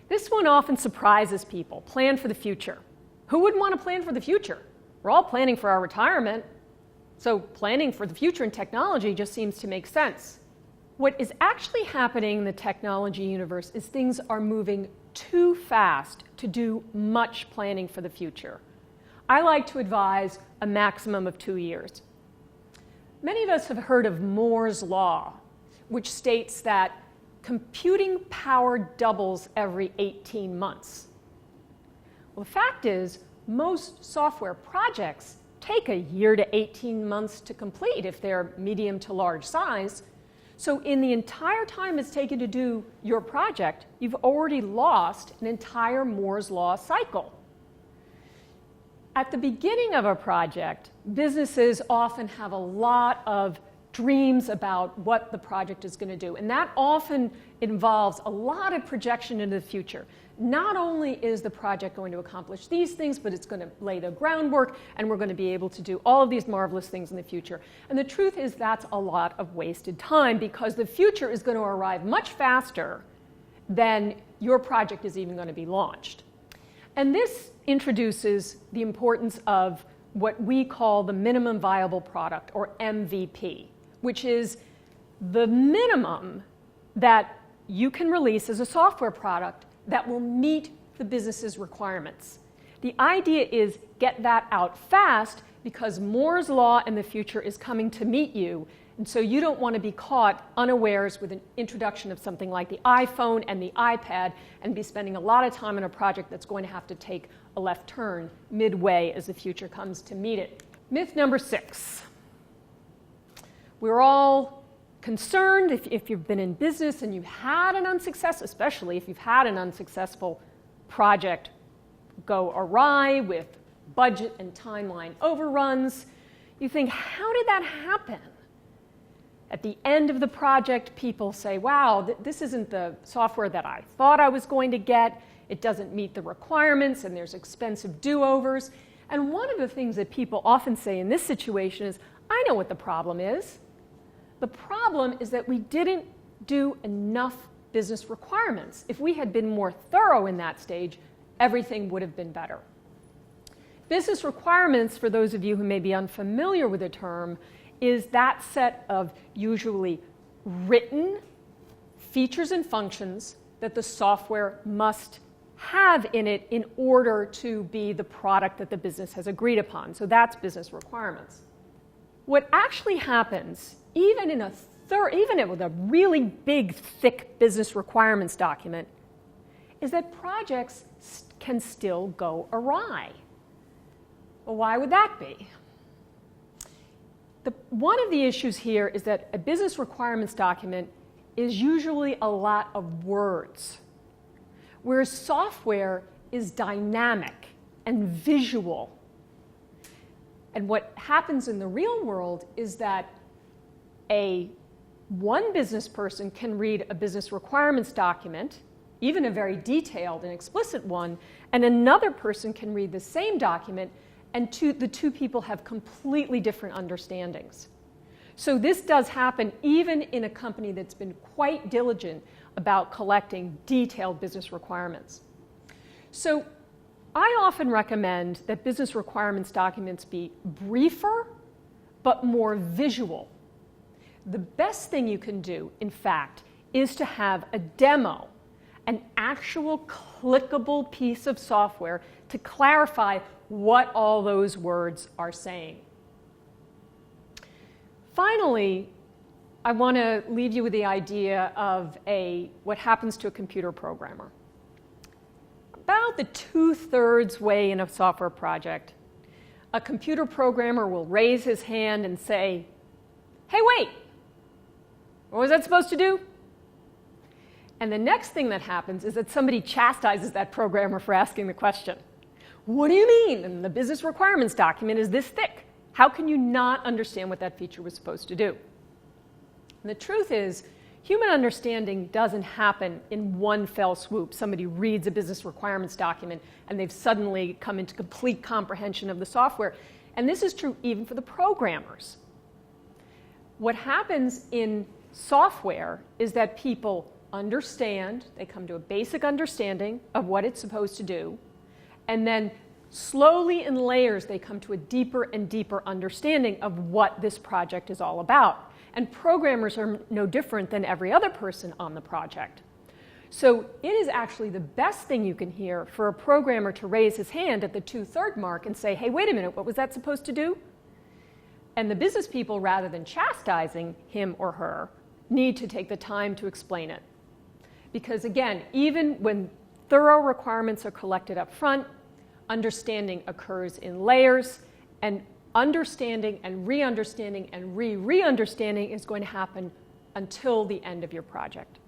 This one often surprises people. Plan for the future. Who wouldn't want to plan for the future? We're all planning for our retirement. So planning for the future in technology just seems to make sense. What is actually happening in the technology universe is things are moving too fast to do much planning for the future. I like to advise a maximum of 2 years. Many of us have heard of Moore's Law, which states that computing power doubles every 18 months. Well, the fact is, most software projects take a year to 18 months to complete if they're medium to large size. So in the entire time it's taken to do your project, you've already lost an entire Moore's Law cycle. At the beginning of a project, businesses often have a lot of dreams about what the project is going to do. And that often involves a lot of projection into the future. Not only is the project going to accomplish these things, but it's going to lay the groundwork, and we're going to be able to do all of these marvelous things in the future. And the truth is that's a lot of wasted time, because the future is going to arrive much faster than your project is even going to be launched. And this introduces the importance of what we call the minimum viable product, or MVP, which is the minimum that you can release as a software product that will meet the business's requirements. The idea is get that out fast, because Moore's Law in the future is coming to meet you. And so you don't want to be caught unawares with an introduction of something like the iPhone and the iPad and be spending a lot of time on a project that's going to have to take a left turn midway as the future comes to meet it. Myth number 6. We're all concerned if you've been in business and you've had an unsuccessful, especially if you've had an unsuccessful project go awry with budget and timeline overruns, you think, how did that happen? At the end of the project, people say, wow, this isn't the software that I thought I was going to get. It doesn't meet the requirements, and there's expensive do-overs. And one of the things that people often say in this situation is, I know what the problem is. The problem is that we didn't do enough business requirements. If we had been more thorough in that stage, everything would have been better. Business requirements, for those of you who may be unfamiliar with the term, is that set of usually written features and functions that the software must have in it in order to be the product that the business has agreed upon. So that's business requirements. What actually happens, even with a really big, thick business requirements document, is that projects can still go awry. Well, why would that be? One of the issues here is that a business requirements document is usually a lot of words, whereas software is dynamic and visual. And what happens in the real world is that one business person can read a business requirements document, even a very detailed and explicit one, and another person can read the same document, and the two people have completely different understandings. So this does happen even in a company that's been quite diligent about collecting detailed business requirements. So I often recommend that business requirements documents be briefer, but more visual. The best thing you can do, in fact, is to have a demo, an actual clickable piece of software to clarify what all those words are saying. Finally, I want to leave you with the idea of what happens to a computer programmer. About the 2/3 way in a software project, a computer programmer will raise his hand and say, hey, wait, what was that supposed to do? And the next thing that happens is that somebody chastises that programmer for asking the question. What do you mean? And the business requirements document is this thick. How can you not understand what that feature was supposed to do? And the truth is, human understanding doesn't happen in one fell swoop. Somebody reads a business requirements document and they've suddenly come into complete comprehension of the software. And this is true even for the programmers. What happens in software is that people understand, they come to a basic understanding of what it's supposed to do, and then slowly in layers they come to a deeper and deeper understanding of what this project is all about. And programmers are no different than every other person on the project. So it is actually the best thing you can hear for a programmer to raise his hand at the 2/3 mark and say, hey, wait a minute, what was that supposed to do? And the business people, rather than chastising him or her, need to take the time to explain it. Because again, even when thorough requirements are collected up front, understanding occurs in layers, and understanding and re-understanding and re-re-understanding is going to happen until the end of your project.